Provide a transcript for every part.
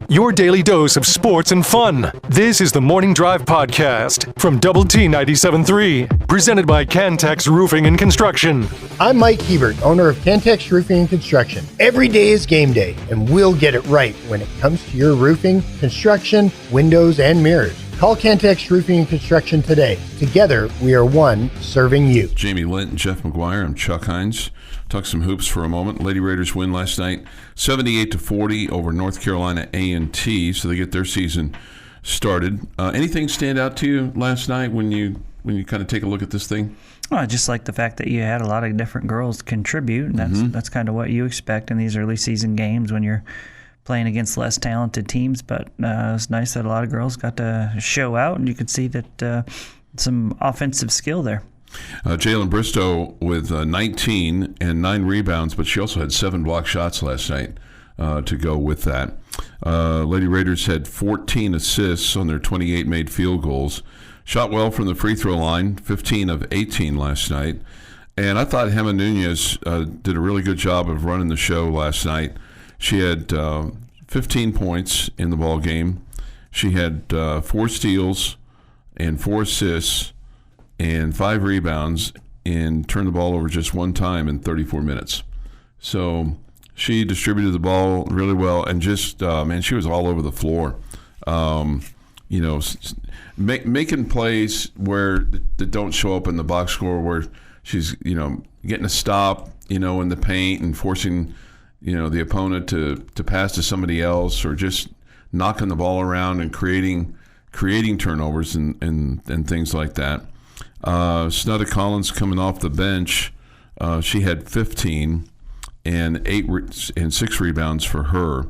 Your daily dose of sports and fun. This is the Morning Drive Podcast from Double T 97.3, presented by Cantex Roofing and Construction. I'm Mike Hebert, owner of Cantex Roofing and Construction. Every day is game day, and we'll get it right when it comes to your roofing, construction, windows, and mirrors. Call Cantex Roofing and Construction today. Together, we are one serving you. Jamie Lent and Jeff McGuire. I'm Chuck Heinz. Talk some hoops for a moment. Lady Raiders win last night, 78-40 over North Carolina A&T, so they get their season started. Anything stand out to you last night when you kind of take a look at this thing? Well, I just like the fact that you had a lot of different girls contribute, and that's kind of what you expect in these early season games when you're playing against less talented teams. But it's nice that a lot of girls got to show out, and you could see that some offensive skill there. Jalen Bristow with 19 and 9 rebounds, but she also had 7 block shots last night to go with that. Lady Raiders had 14 assists on their 28 made field goals. Shot well from the free throw line, 15 of 18 last night. And I thought Gemma Nunez did a really good job of running the show last night. She had 15 points in the ball game. She had 4 steals and 4 assists and 5 rebounds, and turned the ball over just one time in 34 minutes. So she distributed the ball really well, and just, she was all over the floor. Making plays that don't show up in the box score, where she's, getting a stop, in the paint and forcing, the opponent to pass to somebody else, or just knocking the ball around and creating turnovers and things like that. Snudda Collins coming off the bench, she had 15 and 6 rebounds for her,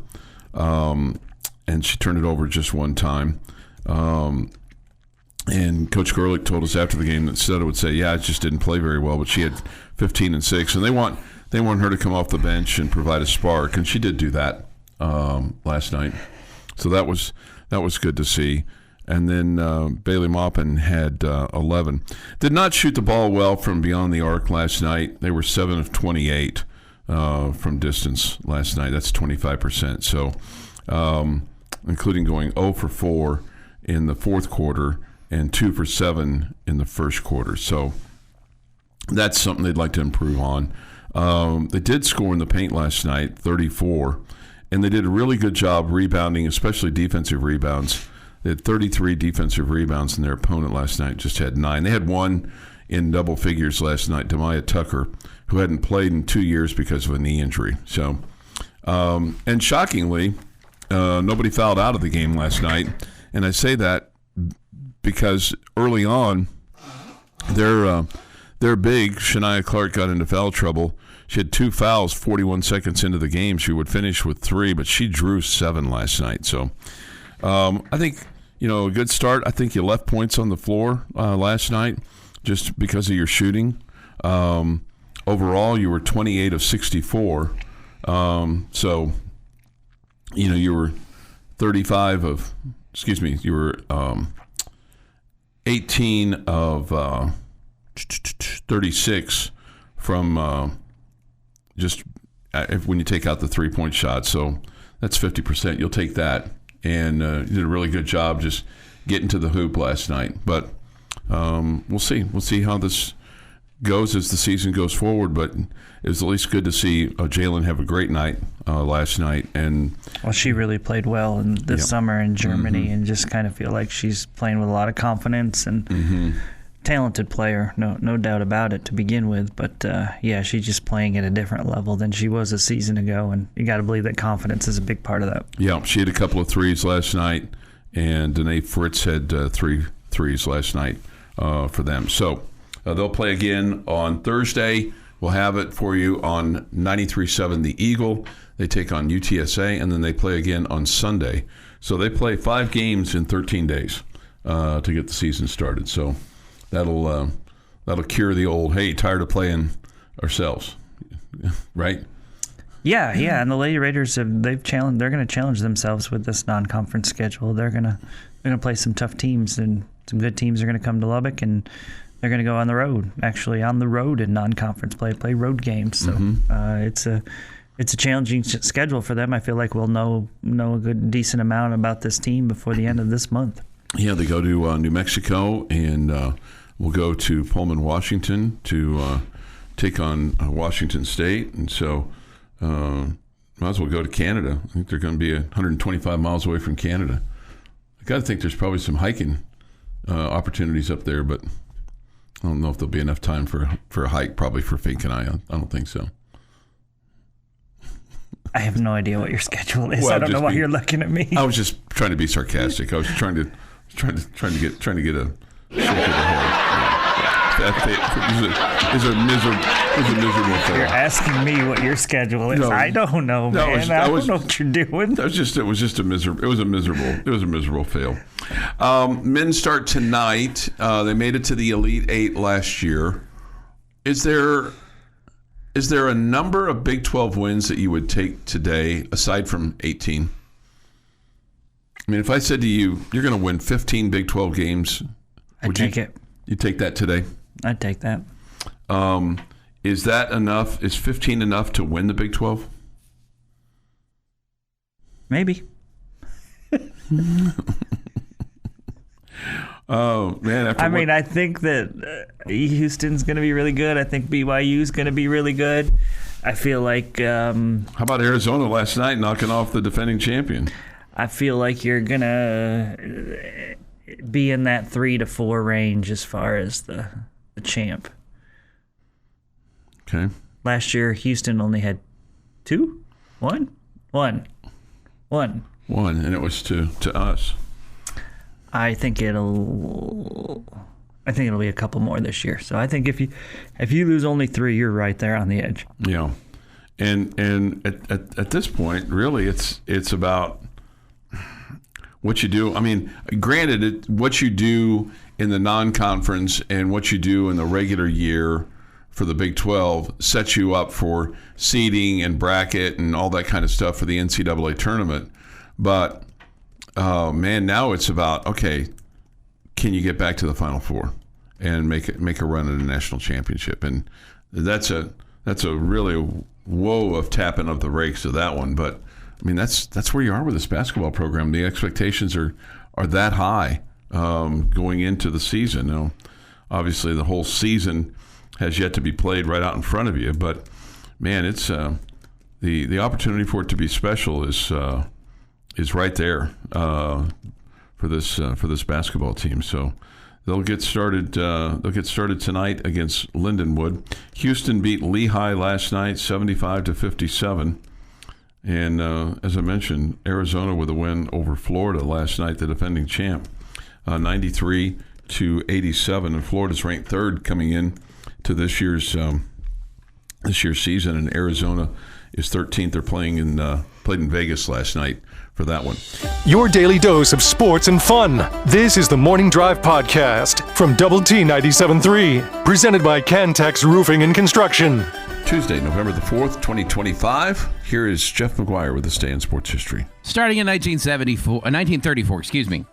and she turned it over just one time. And Coach Gerlich told us after the game that Snudda would say, "Yeah, it just didn't play very well," but she had 15 and 6, and they want her to come off the bench and provide a spark, and she did do that last night. So that was good to see. And then Bailey Maupin had 11. Did not shoot the ball well from beyond the arc last night. They were 7 of 28 from distance last night. That's 25%. So, including going 0 for 4 in the fourth quarter and 2 for 7 in the first quarter. So that's something they'd like to improve on. They did score in the paint last night, 34, and they did a really good job rebounding, especially defensive rebounds. They had 33 defensive rebounds, and their opponent last night just had 9. They had one in double figures last night, Demaya Tucker, who hadn't played in 2 years because of a knee injury. So, and shockingly, nobody fouled out of the game last night. And I say that because early on, their big, Shania Clark, got into foul trouble. She had 2 fouls 41 seconds into the game. She would finish with 3, but she drew 7 last night. So I think, a good start. I think you left points on the floor last night just because of your shooting. Overall, you were 28 of 64. So, you were 18 of 36 from when you take out the 3-point shot. So that's 50%. You'll take that. And you did a really good job just getting to the hoop last night. But we'll see. We'll see how this goes as the season goes forward. But it was at least good to see Jalen have a great night last night. And she really played well in this summer in Germany, and just kind of feel like she's playing with a lot of confidence and talented player, no doubt about it to begin with. But she's just playing at a different level than she was a season ago, and you got to believe that confidence is a big part of that. Yeah, she had a couple of threes last night, and Danae Fritz had 3 threes last night for them. So they'll play again on Thursday. We'll have it for you on 93.7 The Eagle. They take on UTSA, and then they play again on Sunday. So they play 5 games in 13 days to get the season started. So that'll cure the old, hey, tired of playing ourselves, right? Yeah, and the Lady Raiders they're going to challenge themselves with this non-conference schedule. They're going to play some tough teams, and some good teams are going to come to Lubbock, and they're going to go on the road. Actually, on the road in non-conference play road games. So it's It's a challenging schedule for them. I feel like we'll know a decent amount about this team before the end of this month. Yeah, they go to New Mexico, and we'll go to Pullman, Washington to take on Washington State. And so might as well go to Canada. I think they're going to be 125 miles away from Canada. I got to think there's probably some hiking opportunities up there, but I don't know if there'll be enough time for a hike, probably for Fink and I don't think so. I have no idea what your schedule is. Well, I don't know why you're looking at me. I was just trying to be sarcastic. I was trying to get a shake of the head. That is a miserable thing. You're asking me what your schedule is. No, I don't know, man. I don't know what you're doing. It was a miserable fail. Men start tonight. They made it to the Elite Eight last year. Is there a number of Big 12 wins that you would take today, aside from 18? I mean, if I said to you, you're going to win 15 Big 12 games, I'd take it. You'd take that today? I'd take that. Is that enough? Is 15 enough to win the Big 12? Maybe. Oh, man. I think that Houston's going to be really good. I think BYU's going to be really good. I feel like... How about Arizona last night knocking off the defending champion? I feel like you're going to be in that 3 to 4 range as far as the champ. Okay. Last year, Houston only had 2? 1? 1. 1. 1, and it was to us. I think it'll be a couple more this year. So I think if you lose only 3, you're right there on the edge. Yeah, and at this point, really, it's about what you do. I mean, granted, what you do in the non-conference and what you do in the regular year for the Big 12 sets you up for seeding and bracket and all that kind of stuff for the NCAA tournament. But man, now it's about, okay, can you get back to the Final Four and make a run at a national championship? And that's a really woe of tapping up the brakes of that one. But I mean, that's where you are with this basketball program. The expectations are that high going into the season. Now, obviously, the whole season has yet to be played right out in front of you. But man, it's the opportunity for it to be special is right there for this basketball team. So they'll get started. They'll get started tonight against Lindenwood. Houston beat Lehigh last night, 75-57. And as I mentioned, Arizona with a win over Florida last night, the defending champ, 93-87. And Florida's ranked 3rd coming in to this year's season, and Arizona is 13th. They're played in Vegas last night for that one. Your daily dose of sports and fun. This is the Morning Drive Podcast from Double T 97.3, presented by Cantex Roofing and Construction. Tuesday, November the 4th, 2025. Here is Jeff McGuire with this day in sports history. Starting in 1934,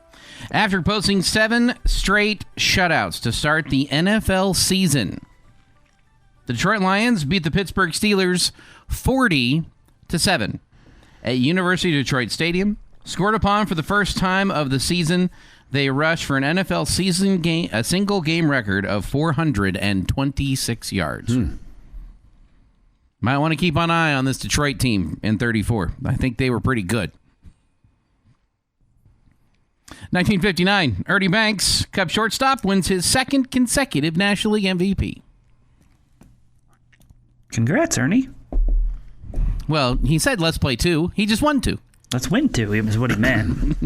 after posting 7 straight shutouts to start the NFL season, the Detroit Lions beat the Pittsburgh Steelers 40-7 at University of Detroit Stadium. Scored upon for the first time of the season, they rushed for an NFL season game, a single game record of 426 yards. Might want to keep an eye on this Detroit team in 34. I think they were pretty good. 1959, Ernie Banks, Cub shortstop, wins his 2nd consecutive National League MVP. Congrats, Ernie. Well, he said let's play 2. He just won 2. Let's win 2. It was what he meant.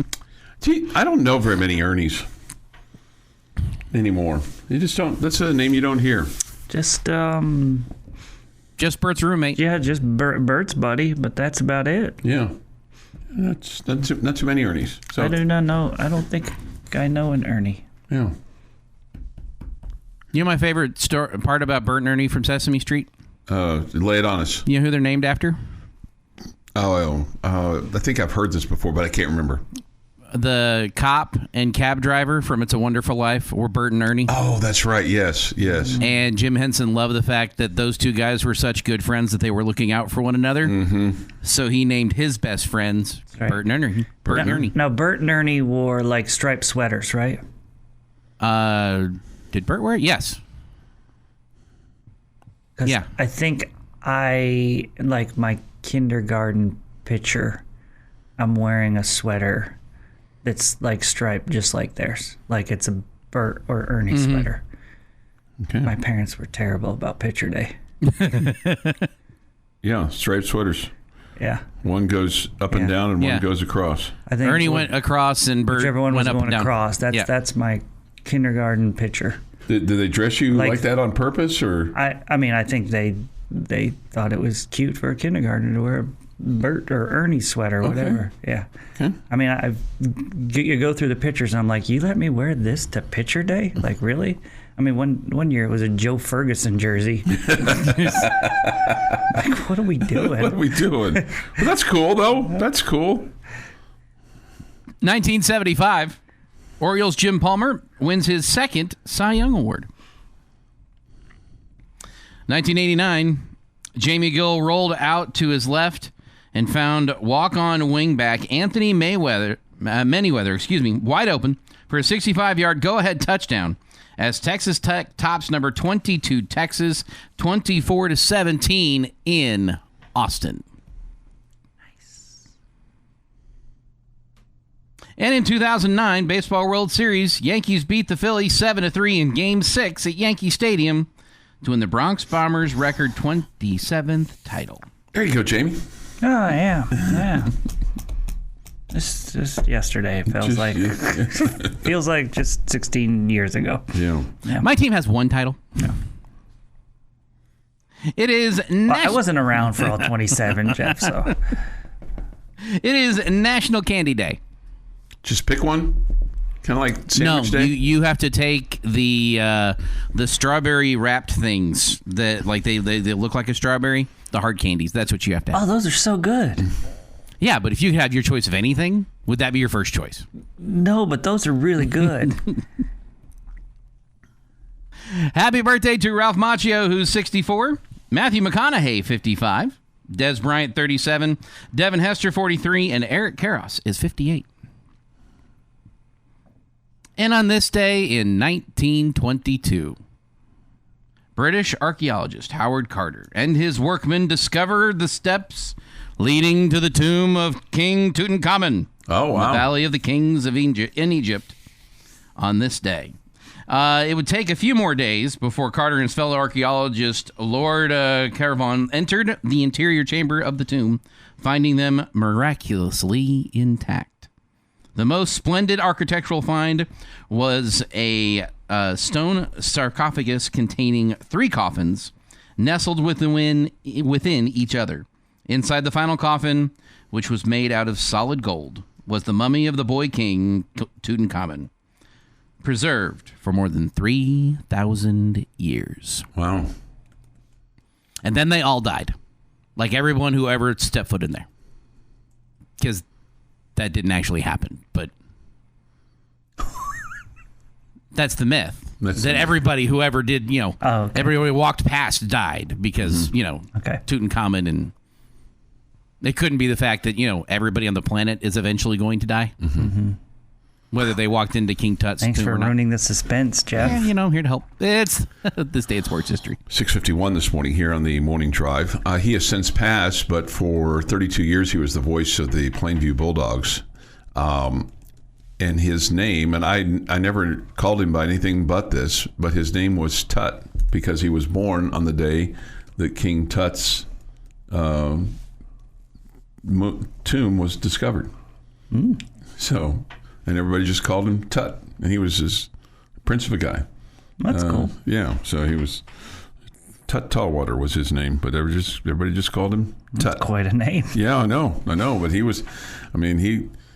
Gee, I don't know very many Ernies anymore. You just don't. That's a name you don't hear. Just Bert's roommate. Yeah, just Bert's buddy, but that's about it. Yeah. That's not too many Ernies. So. I do not know. I don't think I know an Ernie. Yeah. You know my favorite part about Bert and Ernie from Sesame Street? Lay it on us. You know who they're named after? I think I've heard this before, but I can't remember. the cop and cab driver from It's a Wonderful Life were Bert and Ernie. Oh, that's right. Yes. And Jim Henson loved the fact that those two guys were such good friends that they were looking out for one another. Mm-hmm. So he named his best friends Bert and Ernie. Bert and Ernie. Now, Bert and Ernie wore like striped sweaters, right? Did Bert wear it? Yes. Yeah. I think like my kindergarten picture, I'm wearing a sweater that's like striped just like theirs. Like it's a Bert or Ernie sweater. Okay. My parents were terrible about picture day. Yeah, striped sweaters. Yeah. One goes up and down and one goes across. I think Ernie went across and Bert whichever one went was up going and down. across. That's my kindergarten picture. Did they dress you like that on purpose, or? I mean, I think they thought it was cute for a kindergartner to wear a Bert or Ernie sweater, or whatever. Yeah. Okay. I mean, you go through the pictures, and I'm like, you let me wear this to picture day? Like, really? I mean, one year it was a Joe Ferguson jersey. Like, what are we doing? What are we doing? Well, that's cool, though. That's cool. 1975, Orioles' Jim Palmer wins his second Cy Young Award. 1989, Jamie Gill rolled out to his left and found walk-on wingback Anthony Manyweather, wide open for a 65-yard go-ahead touchdown as Texas Tech tops number 22 Texas 24-17 in Austin. Nice. And in 2009, Baseball World Series, Yankees beat the Phillies 7-3 in Game 6 at Yankee Stadium to win the Bronx Bombers' record 27th title. There you go, Jamie. Oh, yeah. Just yesterday, it feels like. Feels like just 16 years ago. Yeah. My team has one title. Yeah. It is I wasn't around for all 27, Jeff, so. It is National Candy Day. Just pick one? Kind of like sandwich day? You have to take the strawberry wrapped things that like they look like a strawberry, the hard candies. That's what you have to have. Oh, those are so good. Yeah, but if you had your choice of anything, would that be your first choice? No, but those are really good. Happy birthday to Ralph Macchio, who's 64. Matthew McConaughey, 55. Des Bryant, 37. Devin Hester, 43. And Eric Karros is 58. And on this day in 1922, British archaeologist Howard Carter and his workmen discovered the steps leading to the tomb of King Tutankhamun. Oh, wow. In the Valley of the Kings in Egypt on this day. It would take a few more days before Carter and his fellow archaeologist Lord Caervon entered the interior chamber of the tomb, finding them miraculously intact. The most splendid architectural find was a stone sarcophagus containing 3 coffins nestled within each other. Inside the final coffin, which was made out of solid gold, was the mummy of the boy king Tutankhamun, preserved for more than 3,000 years. Wow. And then they all died. Like everyone who ever stepped foot in there. Because that didn't actually happen, but that's the myth. Everybody who ever did, everybody walked past died because, Tutankhamun, and it couldn't be the fact that, everybody on the planet is eventually going to die. Mm-hmm. Whether they walked into King Tut's Thanks tomb for or not. ruining the suspense, Jeff. Yeah, here to help. It's this day in sports history. 6:51 this morning here on the Morning Drive. He has since passed, but for 32 years he was the voice of the Plainview Bulldogs. And his name, and I never called him by anything but this, but his name was Tut because he was born on the day that King Tut's tomb was discovered. Mm. So... and everybody just called him Tut. And he was this prince of a guy. That's cool. Yeah, so he was... Tut Tallwater was his name, but everybody just called him Tut. That's quite a name. Yeah, I know. But he was...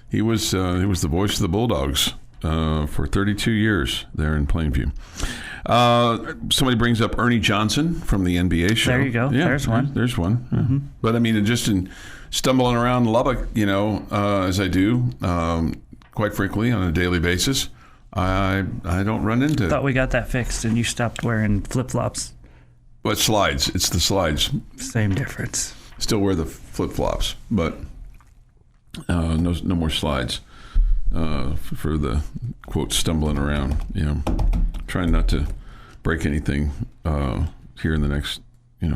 he was the voice of the Bulldogs for 32 years there in Plainview. Somebody brings up Ernie Johnson from the NBA show. There you go. Yeah, there's one. There's one. Yeah. Mm-hmm. But, just in stumbling around Lubbock, as I do... quite frankly, on a daily basis, I don't run into it. Thought we got that fixed and you stopped wearing flip-flops. But slides. It's the slides. Same difference. Still wear the flip-flops, but no more slides for the, quote, stumbling around. Trying not to break anything here in the next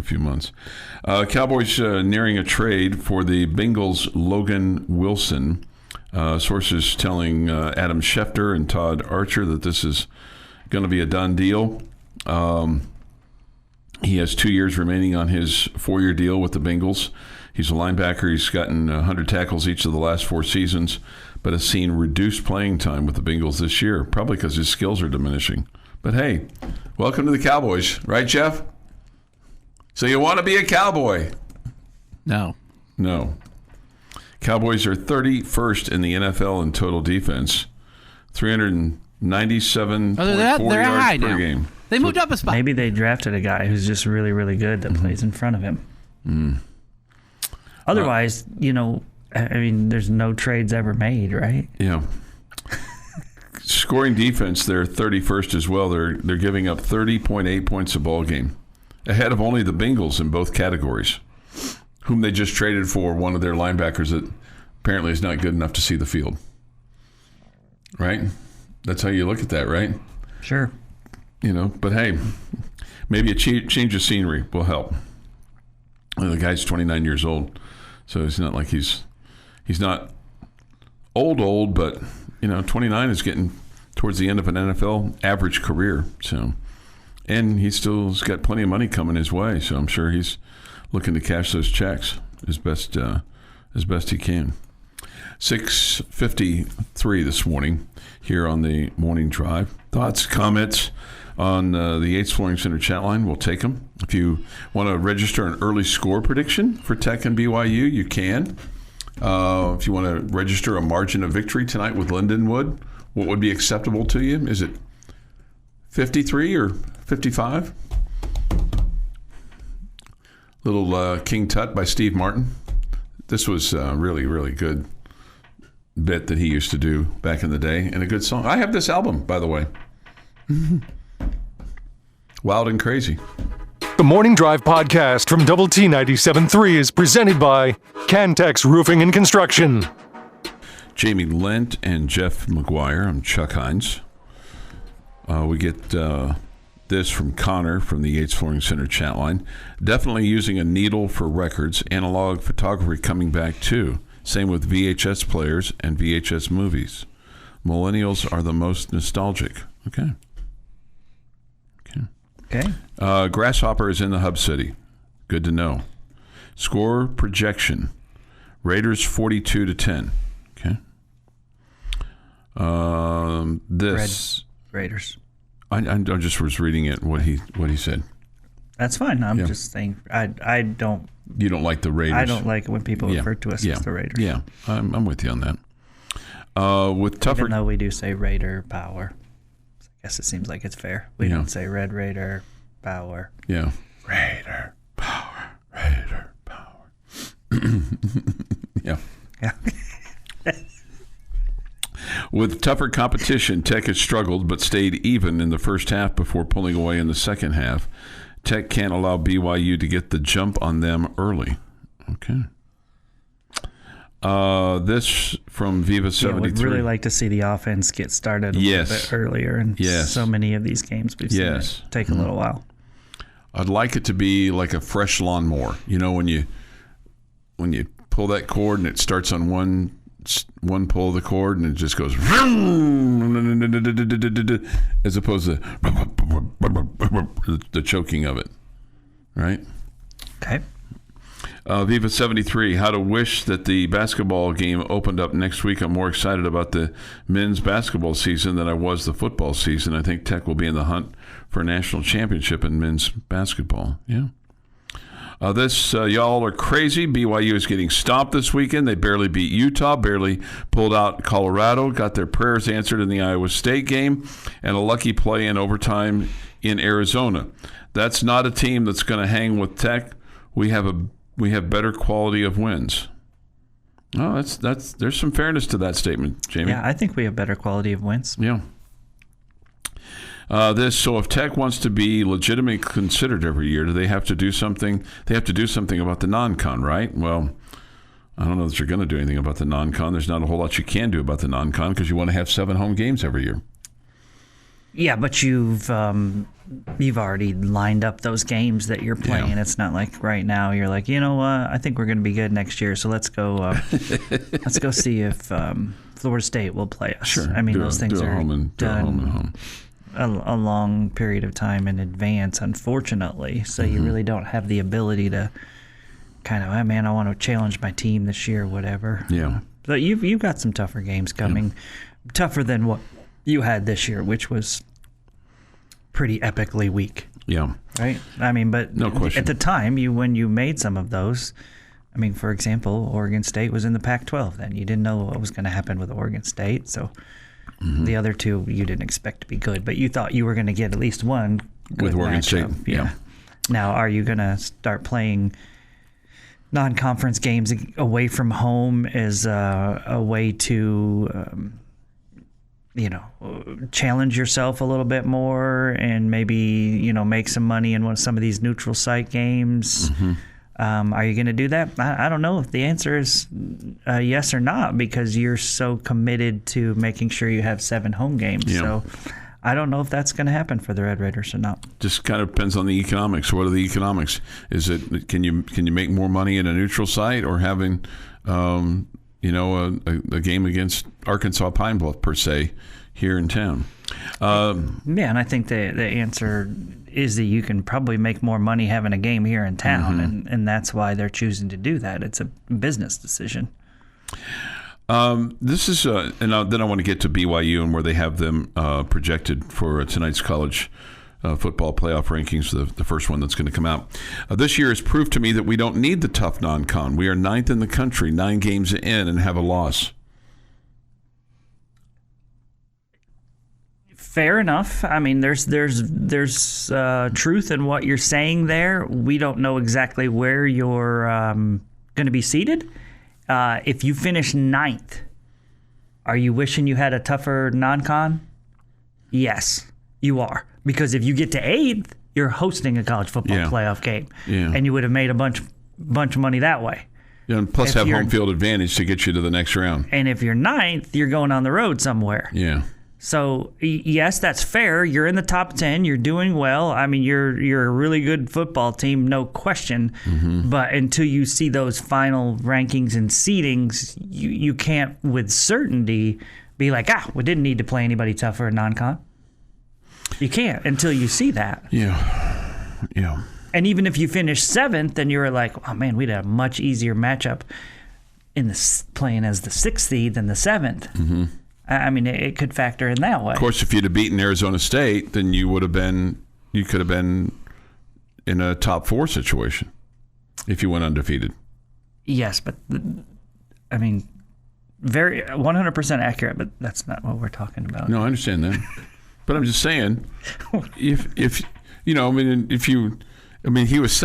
few months. Cowboys nearing a trade for the Bengals' Logan Wilson. Sources telling Adam Schefter and Todd Archer that this is going to be a done deal. He has 2 years remaining on his 4-year deal with the Bengals. He's a linebacker. He's gotten 100 tackles each of the last 4 seasons, but has seen reduced playing time with the Bengals this year, probably because his skills are diminishing. But hey, welcome to the Cowboys, right, Jeff? So you want to be a Cowboy? No. Cowboys are 31st in the NFL in total defense, 397.4 they're high yards per now. game. They moved up a spot. Maybe they drafted a guy who's just really, really good that plays in front of him. Otherwise, there's no trades ever made, right? Yeah. Scoring defense, they're 31st as well. They're giving up 30.8 points a ball game, ahead of only the Bengals in both categories, whom they just traded for one of their linebackers that apparently is not good enough to see the field. Right? That's how you look at that, right? Sure. But hey, maybe a change of scenery will help. The guy's 29 years old, so it's not like he's not old, but 29 is getting towards the end of an NFL average career. So, and he still's got plenty of money coming his way, so I'm sure he's looking to cash those checks as best he can. 6:53 this morning here on the morning drive. Thoughts, comments on the Yates Flooring Center chat line? We'll take them. If you want to register an early score prediction for Tech and BYU, you can. If you want to register a margin of victory tonight with Lindenwood, what would be acceptable to you? Is it 53 or 55? Little King Tut by Steve Martin. This was really, really good bit that he used to do back in the day, and a good song. I have this album, by the way. Wild and Crazy. The Morning Drive podcast from Double T 97.3 is presented by Cantex Roofing and Construction. Jamie Lent and Jeff McGuire. I'm Chuck Heinz. We get this from Connor from the Yates Flooring Center chat line. Definitely using a needle for records. Analog photography coming back too. Same with VHS players and VHS movies. Millennials are the most nostalgic. Okay. Grasshopper is in the Hub City. Good to know. Score projection. Raiders 42-10. Okay. Raiders. I just was reading it. What he said. That's fine. I'm just saying. I don't. You don't like the Raiders. I don't like it when people refer to us as the Raiders. Yeah, I'm with you on that. With tougher, even though we do say Raider Power, I guess it seems like it's fair. We don't say Red Raider Power. Yeah. Raider Power. Raider Power. Yeah. With tougher competition, Tech has struggled but stayed even in the first half before pulling away in the second half. Tech can't allow BYU to get the jump on them early. Okay. This from Viva 73. We'd really like to see the offense get started a little bit earlier. And so many of these games we've seen it take a little while. I'd like it to be like a fresh lawnmower. When you pull that cord and it starts on one pull of the cord and it just goes as opposed to the choking of it, right? Okay. Viva 73, how to wish that the basketball game opened up next week. I'm more excited about the men's basketball season than I was the football season. I think Tech will be in the hunt for a national championship in men's basketball. Yeah. Y'all are crazy. BYU is getting stomped this weekend. They barely beat Utah, barely pulled out Colorado, got their prayers answered in the Iowa State game, and a lucky play in overtime in Arizona. That's not a team that's going to hang with Tech. We have better quality of wins. Oh, that's. There's some fairness to that statement, Jamie. Yeah, I think we have better quality of wins. Yeah. So if Tech wants to be legitimately considered every year, do they have to do something? They have to do something about the non-con, right? Well, I don't know that you're going to do anything about the non-con. There's not a whole lot you can do about the non-con because you want to have 7 home games every year. Yeah, but you've already lined up those games that you're playing. Yeah. It's not like right now you're like, you know what, I think we're going to be good next year, so let's go see if Florida State will play us. Sure. I mean, those things are done a long period of time in advance, unfortunately. So you really don't have the ability to kind of, oh, man, I want to challenge my team this year, whatever. Yeah. So you've got some tougher games coming, tougher than what you had this year, which was pretty epically weak. Yeah. Right? I mean, but no question. At the time, when you made some of those, I mean, for example, Oregon State was in the Pac-12 then. You didn't know what was going to happen with Oregon State, so the other two you didn't expect to be good, but you thought you were going to get at least one good with Oregon matchup. State. Yeah. Now, are you going to start playing non-conference games away from home as a way to challenge yourself a little bit more and maybe, make some money in some of these neutral site games? Are you going to do that? I don't know if the answer is yes or not, because you're so committed to making sure you have 7 home games. Yeah. So I don't know if that's going to happen for the Red Raiders or not. Just kind of depends on the economics. What are the economics? Is it can you make more money in a neutral site or having a game against Arkansas Pine Bluff per se here in town? And I think the answer is that you can probably make more money having a game here in town, and that's why they're choosing to do that. It's a business decision. This is, and then I want to get to BYU and where they have them projected for tonight's college football playoff rankings, the first one that's going to come out. This year has proved to me that we don't need the tough non-con. We are 9th in the country, 9 games in, and have a loss. Fair enough. I mean, there's truth in what you're saying there. We don't know exactly where you're going to be seated. If you finish 9th, are you wishing you had a tougher non-con? Yes, you are. Because if you get to 8th, you're hosting a college football playoff game, and you would have made a bunch of money that way. Yeah, and plus have home field advantage to get you to the next round. And if you're 9th, you're going on the road somewhere. Yeah. So, yes, that's fair. You're in the top 10. You're doing well. I mean, you're a really good football team, no question. But until you see those final rankings and seedings, you can't with certainty be like, we didn't need to play anybody tougher in non-con. You can't until you see that. Yeah. And even if you finish 7th, then you're like, oh, man, we'd have a much easier matchup in playing as the 6th seed than the 7th. I mean, it could factor in that way. Of course, if you'd have beaten Arizona State, then you could have been in a top 4 situation if you went undefeated. Yes, but I mean, very 100% accurate, but that's not what we're talking about. No, I understand that, but I'm just saying, he was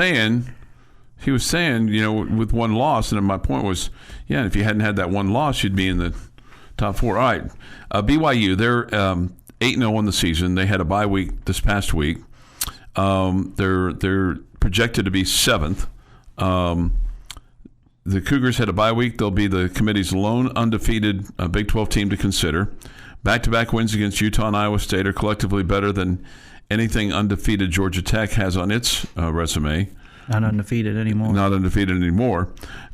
saying, with one loss, and my point was, if you hadn't had that one loss, you'd be in the top 4. All right. BYU, they're 8-0 on the season. They had a bye week this past week. They're projected to be 7th. The Cougars had a bye week. They'll be the committee's lone undefeated Big 12 team to consider. Back-to-back wins against Utah and Iowa State are collectively better than anything undefeated Georgia Tech has on its resume. Not undefeated anymore.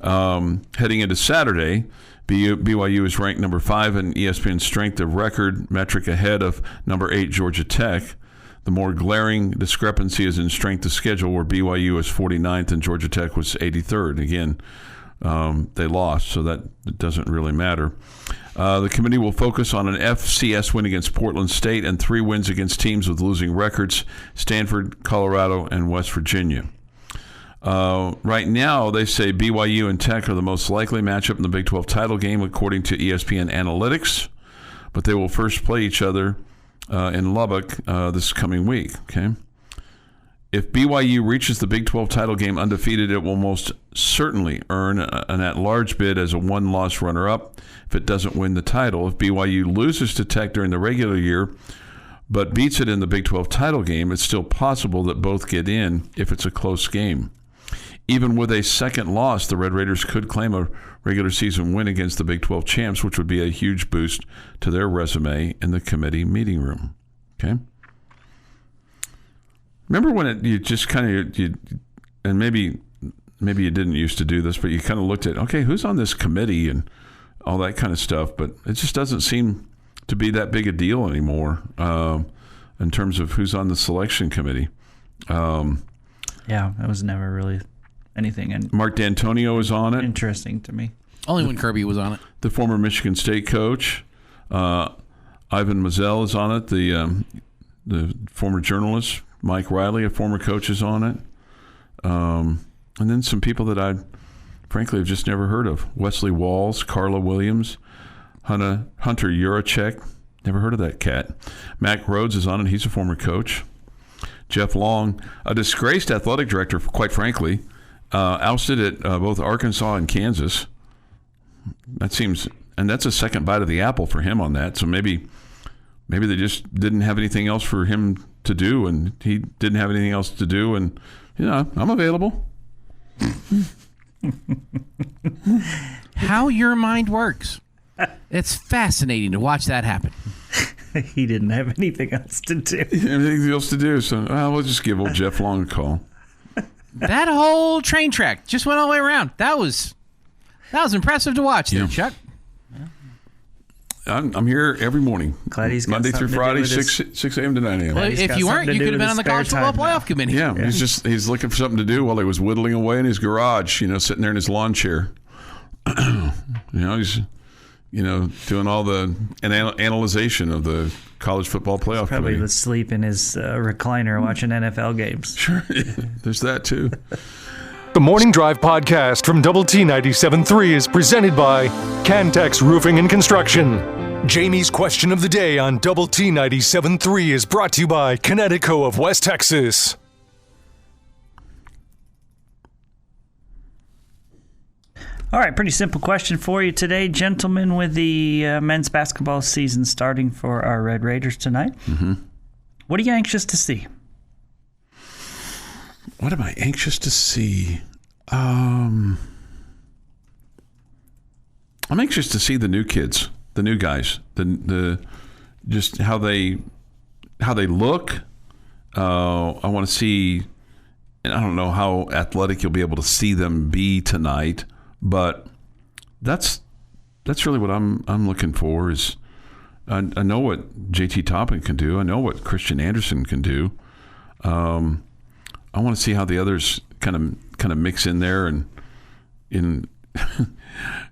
Heading into Saturday, BYU is ranked number 5 in ESPN strength of record metric, ahead of number 8 Georgia Tech. The more glaring discrepancy is in strength of schedule, where BYU is 49th and Georgia Tech was 83rd. Again, they lost, so that doesn't really matter. The committee will focus on an FCS win against Portland State and 3 wins against teams with losing records: Stanford, Colorado, and West Virginia. Right now, they say BYU and Tech are the most likely matchup in the Big 12 title game, according to ESPN Analytics. But they will first play each other in Lubbock this coming week. Okay. If BYU reaches the Big 12 title game undefeated, it will most certainly earn an at-large bid as a one-loss runner-up if it doesn't win the title. If BYU loses to Tech during the regular year but beats it in the Big 12 title game, it's still possible that both get in if it's a close game. Even with a second loss, the Red Raiders could claim a regular season win against the Big 12 champs, which would be a huge boost to their resume in the committee meeting room. Okay? Remember when you just kind of, and maybe you didn't used to do this, but you kind of looked at, okay, who's on this committee and all that kind of stuff, but it just doesn't seem to be that big a deal anymore in terms of who's on the selection committee. Yeah, it was never really anything. Mark D'Antonio is on it. Interesting to me. Only when Kirby was on it. The former Michigan State coach, Ivan Mazel, is on it. The former journalist, Mike Riley, a former coach, is on it. And then some people that I, frankly, have just never heard of. Wesley Walls, Carla Williams, Hunter Urachek. Never heard of that cat. Mac Rhodes is on it. He's a former coach. Jeff Long, a disgraced athletic director, quite frankly, ousted at both Arkansas and Kansas. That seems, and that's a second bite of the apple for him on that. So maybe they just didn't have anything else for him to do, and he didn't have anything else to do, and I'm available. How your mind works. It's fascinating to watch that happen. He didn't have anything else to do. Anything else to do, so we'll just give old Jeff Long a call. That whole train track just went all the way around. That was impressive to watch there, Chuck. I'm here every morning. Glad he's got Monday through something to do Friday, with 6 a.m. to 9 a.m. Well, he's if got you weren't, something to you do could have with been his on the spare college football time now. playoff committee. Yeah, he's looking for something to do while he was whittling away in his garage, sitting there in his lawn chair. He's doing all the analyzation of the college football playoff Probably committee. asleep in his recliner watching NFL games. Sure, there's that too. The Morning Drive podcast from Double T 97.3 is presented by Cantex Roofing and Construction. Jamie's question of the day on Double T 97.3 is brought to you by Connecticut of West Texas. All right, pretty simple question for you today, gentlemen, with the men's basketball season starting for our Red Raiders tonight. Mm-hmm. What are you anxious to see? What am I anxious to see? I'm anxious to see the new kids, the new guys, the just how they look. I want to see, and I don't know how athletic you'll be able to see them be tonight, but that's really what I'm looking for. Is I know what JT Toppin can do. I know what Christian Anderson can do. I want to see how the others kind of mix in there and in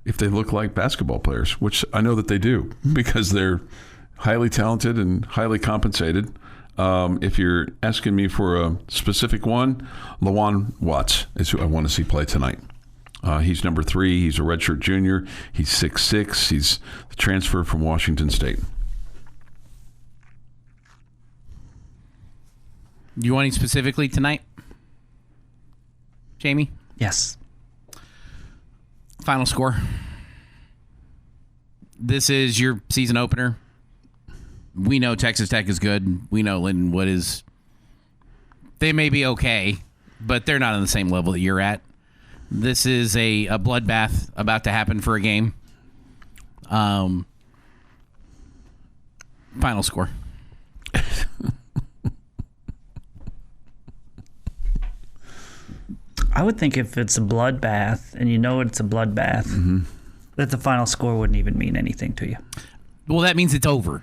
if they look like basketball players, which I know that they do because they're highly talented and highly compensated. If you're asking me for a specific one, Lawan Watts is who I want to see play tonight. He's number 3. He's a redshirt junior. He's 6'6". He's the transfer from Washington State. You want him specifically tonight, Jamie? Yes. Final score. This is your season opener. We know Texas Tech is good. We know Lindenwood is. They may be okay, but they're not on the same level that you're at. This is a bloodbath about to happen for a game. Final score. I would think if it's a bloodbath, and you know it's a bloodbath, mm-hmm. that the final score wouldn't even mean anything to you. Well, that means it's over.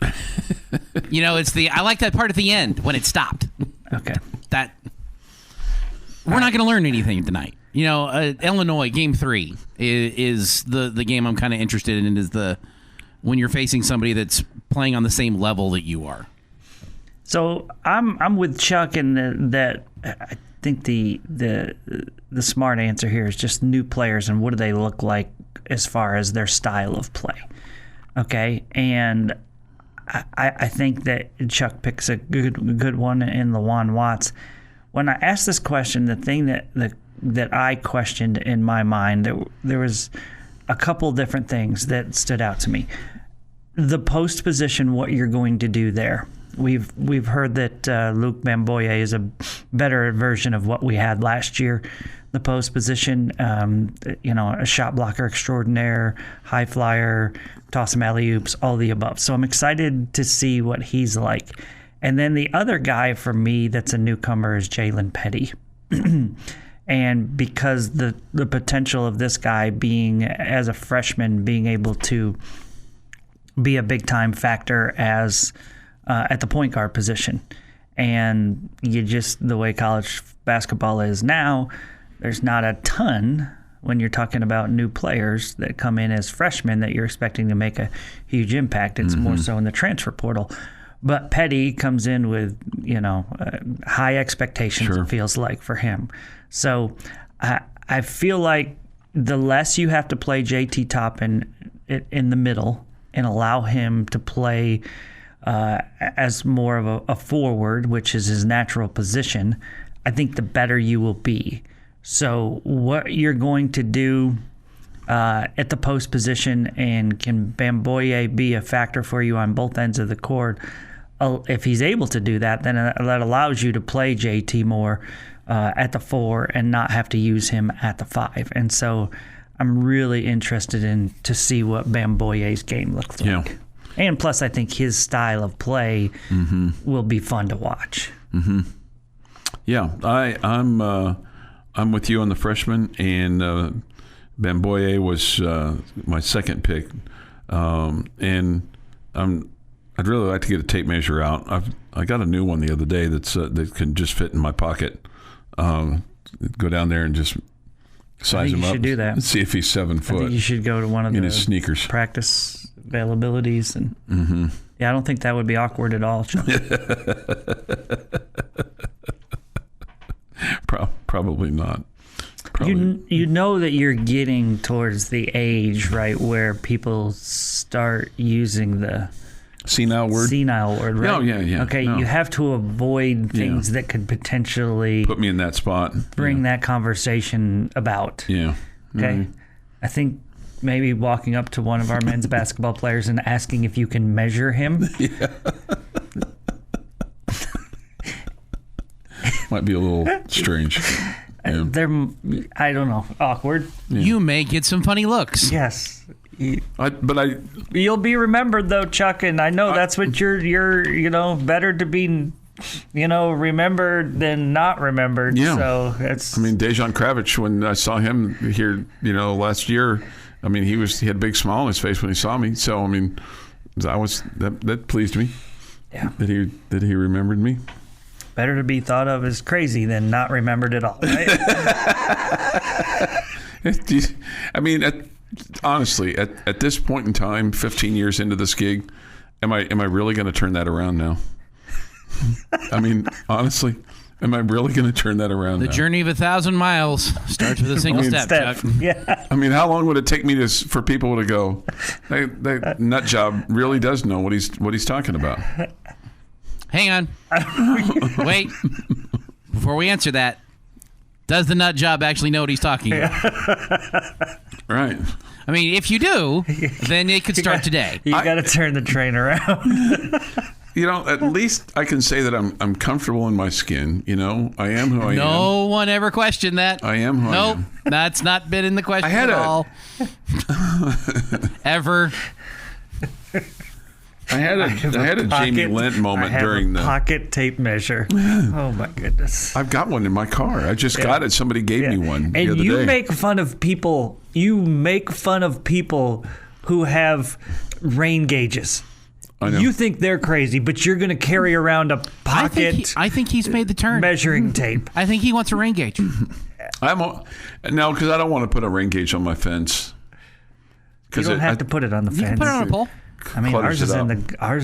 It's I like that part at the end when it stopped. Okay. We're not going to learn anything tonight. Illinois game 3 is the game I'm kind of interested in. Is when you're facing somebody that's playing on the same level that you are. So I'm with Chuck in that. I think the smart answer here is just new players and what do they look like as far as their style of play. Okay, and I think that Chuck picks a good one in Lawan Watts. When I asked this question, the thing that I questioned in my mind, there was a couple different things that stood out to me. The post position, what you're going to do there. We've heard that Luc Bamboye is a better version of what we had last year. The post position, a shot blocker extraordinaire, high flyer, toss him alley-oops, all the above. So I'm excited to see what he's like. And then the other guy for me that's a newcomer is Jalen Petty. And because the potential of this guy being, as a freshman, being able to be a big-time factor as at the point guard position. And the way college basketball is now, there's not a ton when you're talking about new players that come in as freshmen that you're expecting to make a huge impact. It's more so in the transfer portal. But Petty comes in with, high expectations, it feels like, for him. So I feel like the less you have to play JT Toppin in the middle and allow him to play as more of a forward, which is his natural position, I think the better you will be. So what you're going to do at the post position, and can Bamboye be a factor for you on both ends of the court? If he's able to do that, then that allows you to play JT more at the 4 and not have to use him at the 5. And so I'm really interested to see what Bamboye's game looks like. Yeah. And plus, I think his style of play will be fun to watch. Mm-hmm. Yeah, I'm with you on the freshman, and Bamboye was my second pick, and I'd really like to get a tape measure out. I got a new one the other day that can just fit in my pocket. Go down there and just size him up. You should do that. And see if he's 7 foot. I think you should go to one of his sneakers practice availabilities, and yeah, I don't think that would be awkward at all, Chuck. Probably not. You know that you're getting towards the age, right, where people start using the senile word, right? Oh, yeah. Okay, you have to avoid things that could potentially put me in that spot, bring that conversation about. Yeah. Okay. I think maybe walking up to one of our men's basketball players and asking if you can measure him. Yeah. Might be a little strange. Yeah. I don't know, awkward. Yeah. You may get some funny looks. Yes. You'll be remembered though, Chuck, and I know that's what you're better to be remembered than not remembered. Yeah. So that's. I mean, Dejan Kravic, when I saw him here, last year, I mean, he had a big smile on his face when he saw me. So I mean, that pleased me. Yeah. That he remembered me. Better to be thought of as crazy than not remembered at all, right? I mean, honestly, at this point in time, 15 years into this gig, am I really going to turn that around now? I mean, honestly, am I really going to turn that around now? The journey of 1,000 miles starts with a single step, Chuck. Yeah. I mean, how long would it take me for people to go, that nut job really does know what he's talking about? Hang on. Wait. Before we answer that, does the nut job actually know what he's talking about? Right. I mean, if you do, then it could start today. You got to turn the train around. At least I can say that I'm comfortable in my skin. I am who I am. No one ever questioned that. I am who I am. Nope, that's not been in the question at all. Ever. I had a Jamie Lent moment during the pocket tape measure. Oh my goodness! I've got one in my car. I just got it. Somebody gave me one the other day. And you make fun of people. You make fun of people who have rain gauges. I know. You think they're crazy, but you're going to carry around a pocket. I think he's made the turn. Measuring tape. I think he wants a rain gauge. Because I don't want to put a rain gauge on my fence. You don't have to put it on the fence. You can put it on a pole. I mean, ours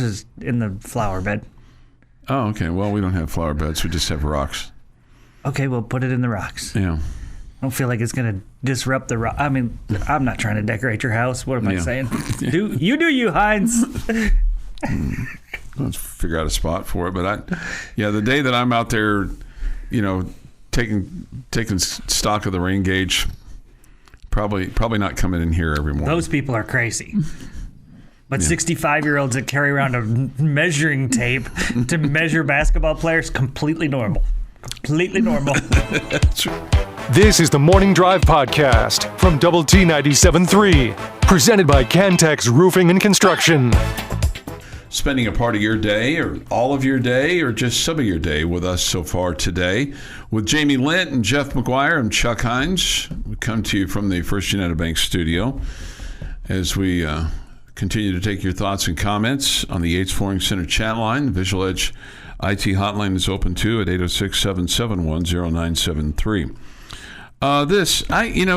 is in the flower bed. Oh, okay. Well, we don't have flower beds. We just have rocks. Okay, well, put it in the rocks. Yeah. I don't feel like it's going to disrupt the rock. I mean, I'm not trying to decorate your house. What am I saying? You do you, Heinz. Let's figure out a spot for it. But the day that I'm out there, taking stock of the rain gauge, probably not coming in here every morning. Those people are crazy. But 65-year-olds that carry around a measuring tape to measure basketball players, completely normal. Completely normal. This is the Morning Drive Podcast from Double T 97.3, presented by Cantex Roofing and Construction. Spending a part of your day or all of your day or just some of your day with us so far today. With Jamie Lent and Jeff McGuire, I'm Chuck Heinz. We come to you from the First United Bank studio as we continue to take your thoughts and comments on the Yates Flooring Center chat line. The Visual Edge IT hotline is open too at 806-771-0973.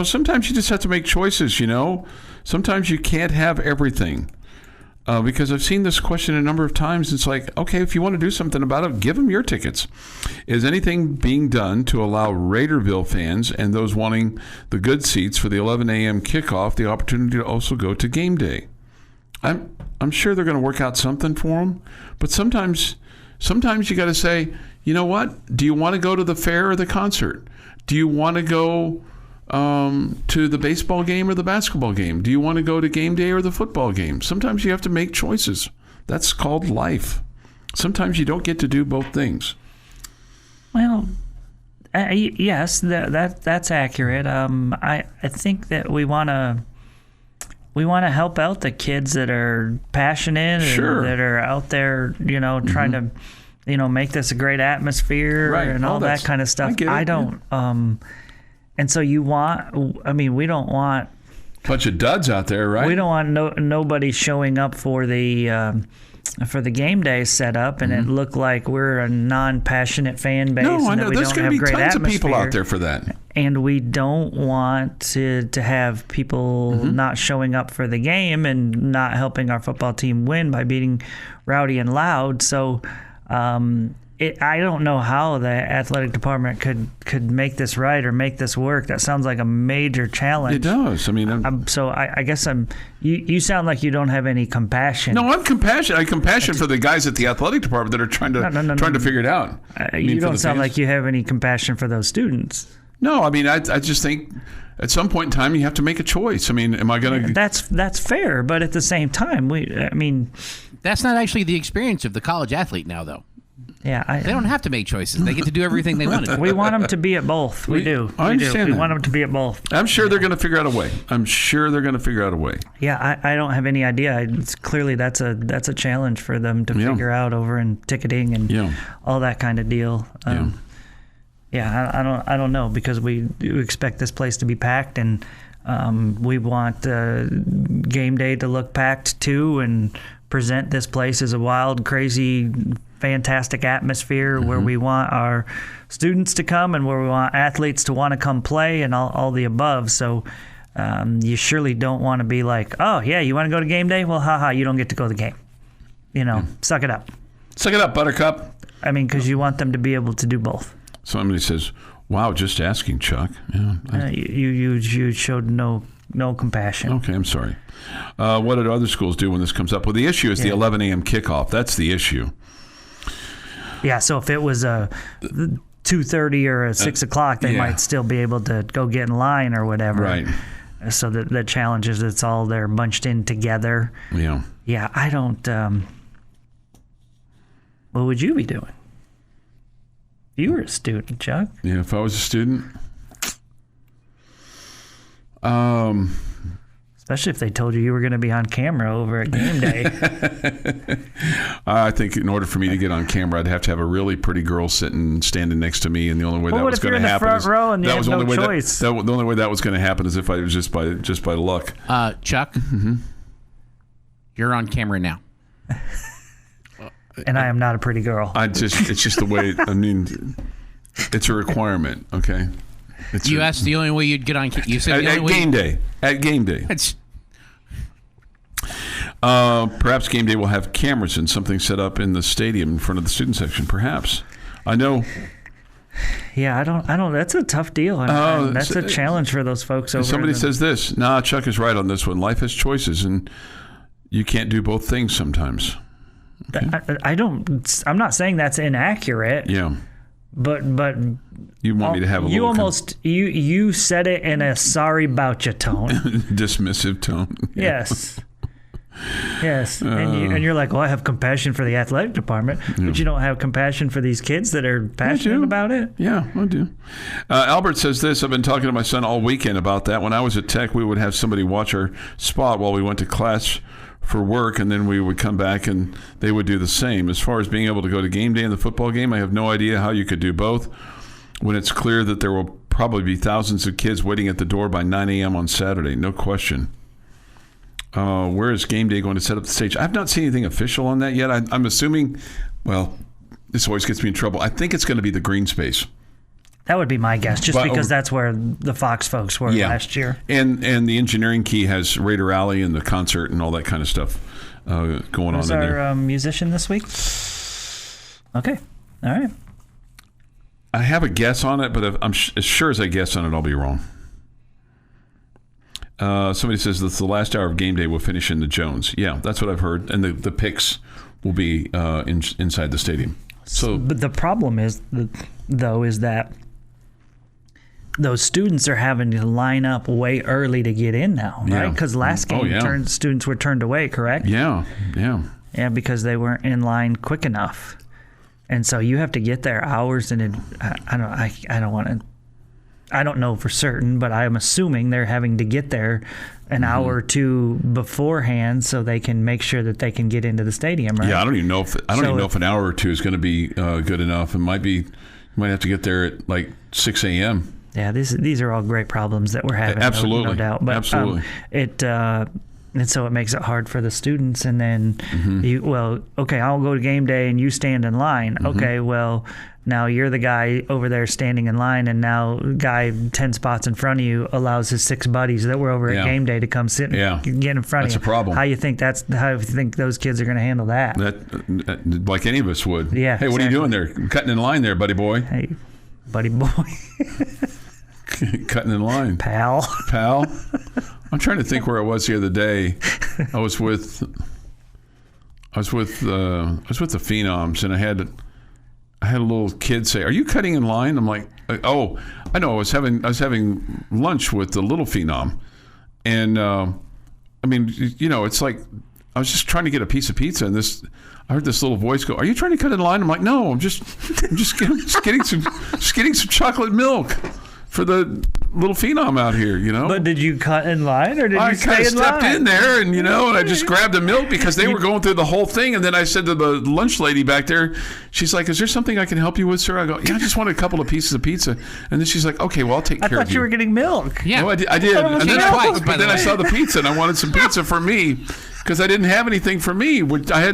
Sometimes you just have to make choices, Sometimes you can't have everything. Because I've seen this question a number of times. It's like, okay, if you want to do something about it, give them your tickets. Is anything being done to allow Raiderville fans and those wanting the good seats for the 11 a.m. kickoff the opportunity to also go to game day? I'm sure they're going to work out something for them. But sometimes you got to say, you know what? Do you want to go to the fair or the concert? Do you want to go to the baseball game or the basketball game? Do you want to go to game day or the football game? Sometimes you have to make choices. That's called life. Sometimes you don't get to do both things. Well, yes, that's accurate. I think that we want to help out the kids that are passionate and that are out there, trying to, make this a great atmosphere and all that kind of stuff. I don't. And so we don't want bunch of duds out there, right? We don't want nobody showing up for the game day setup and it look like we're a non-passionate fan base. No, I know. And that we There's don't going to have be great tons atmosphere. of people out there for that. And we don't want to have people not showing up for the game and not helping our football team win by being rowdy and loud. So I don't know how the athletic department could make this right or make this work. That sounds like a major challenge. It does. I mean, I guess you sound like you don't have any compassion. No, I'm compassionate. I'm compassionate for the guys at the athletic department that are trying to figure it out. You don't sound like you have any compassion for those students. No, I mean, I just think at some point in time you have to make a choice. I mean, am I going to? That's fair, but at the same time, that's not actually the experience of the college athlete now, though. Yeah, they don't have to make choices. They get to do everything they want to do. We want them to be at both. We do. I understand. We want them to be at both. I'm sure they're going to figure out a way. Yeah, I don't have any idea. It's clearly that's a challenge for them to figure out over in ticketing and all that kind of deal. I don't know, because we do expect this place to be packed, and we want game day to look packed too, and present this place as a wild, crazy, fantastic atmosphere where we want our students to come and where we want athletes to want to come play and all the above. So you surely don't want to be like, oh, yeah, you want to go to game day? Well, haha, you don't get to go to the game. Suck it up. Suck it up, Buttercup. I mean, because you want them to be able to do both. Somebody says, wow, just asking, Chuck. Yeah, you showed no compassion. Okay, I'm sorry. What did other schools do when this comes up? Well, the issue is the 11 a.m. kickoff. That's the issue. Yeah, so if it was a 2:30 or a 6 o'clock, they might still be able to go get in line or whatever. Right. So the challenge is it's all there bunched in together. Yeah. Yeah, I don't. What would you be doing? You were a student, Chuck. Yeah, if I was a student. Especially if they told you were going to be on camera over at game day. I think in order for me to get on camera, I'd have to have a really pretty girl standing next to me, and the only way that was going to happen is the only way that was going to happen is if I was just by luck. Chuck, you're on camera now. And I am not a pretty girl. It's just the way. I mean, it's a requirement. Okay. You asked the only way you'd get on. You said at game day. At game day. Perhaps game day will have cameras and something set up in the stadium in front of the student section. Perhaps. I know. Yeah, I don't. That's a tough deal. That's a challenge for those folks over. Somebody says this. Nah, Chuck is right on this one. Life has choices, and you can't do both things sometimes. I'm not saying that's inaccurate. Yeah. But You want me to have a you little almost you said it in a sorry about you tone. dismissive tone. Yeah. Yes, and you're like, well, I have compassion for the athletic department, but you don't have compassion for these kids that are passionate about it. Yeah, I do. Albert says this, I've been talking to my son all weekend about that. When I was at Tech, we would have somebody watch our spot while we went to class for work, and then we would come back and they would do the same. As far as being able to go to game day and the football game, I have no idea how you could do both when it's clear that there will probably be thousands of kids waiting at the door by 9 a.m. on Saturday. No question. Where is game day going to set up the stage? I've not seen anything official on that yet. I'm assuming, well, this always gets me in trouble. I think it's going to be the green space. That would be my guess, just because that's where the Fox folks were last year. And the engineering key has Raider Alley and the concert and all that kind of stuff going on in there. Who's our musician this week? Okay. All right. I have a guess on it, but if I'm as sure as I guess on it, I'll be wrong. Somebody says that the last hour of game day will finish in the Jones. Yeah, that's what I've heard. And the picks will be inside the stadium. So, but the problem is that those students are having to line up way early to get in now, right? Because last game, students were turned away, correct? Yeah, Yeah, because they weren't in line quick enough. And so you have to get there hours in I don't know for certain, but I'm assuming they're having to get there an hour or two beforehand so they can make sure that they can get into the stadium, right? Yeah, I don't even know if an hour or two is going to be good enough. It might be, you might have to get there at like 6 a.m. Yeah, these are all great problems that we're having. Absolutely, no doubt. But absolutely. And so it makes it hard for the students. And then I'll go to game day and you stand in line. Okay, well, now you're the guy over there standing in line, and now guy 10 spots in front of you allows his 6 buddies that were over at game day to come sit and get in front of you. That's a problem. How you think those kids are going to handle that? That like any of us would. Yeah. Hey, what are you doing there? Cutting in line there, buddy boy. Hey, buddy boy. Cutting in line. Pal. I'm trying to think where I was the other day. I was with the Phenoms, and I had a little kid say, "Are you cutting in line?" I'm like, "Oh, I know. I was having lunch with the little Phenom," and I mean, it's like I was just trying to get a piece of pizza, and I heard this little voice go, "Are you trying to cut in line?" I'm like, "No, I'm just getting some chocolate milk for the little Phenom out here, But did you cut in line, or did you stay in line? I kind of stepped in there, and and I just grabbed the milk because they were going through the whole thing. And then I said to the lunch lady back there, she's like, "Is there something I can help you with, sir?" I go, "Yeah, I just want a couple of pieces of pizza." And then she's like, "Okay, well, I'll take care of you." I thought you were getting milk. Yeah, no, I did. And then I saw the pizza, and I wanted some pizza for me because I didn't have anything for me.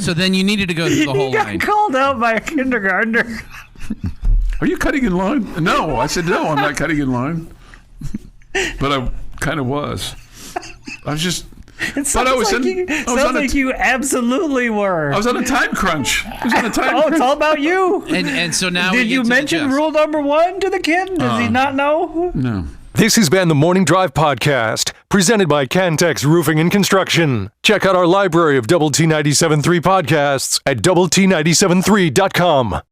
So then you needed to go through the whole line. You got called out by a kindergartner. Are you cutting in line? No, I said no. I'm not cutting in line. But I kind of was. I was just. It sounds like you absolutely were. I was on a time crunch. It's all about you. And so now did you mention rule number 1 to the kid? Does he not know? No. This has been the Morning Drive Podcast, presented by Cantex Roofing and Construction. Check out our library of Double T 97.3 podcasts at doublet97.3.com.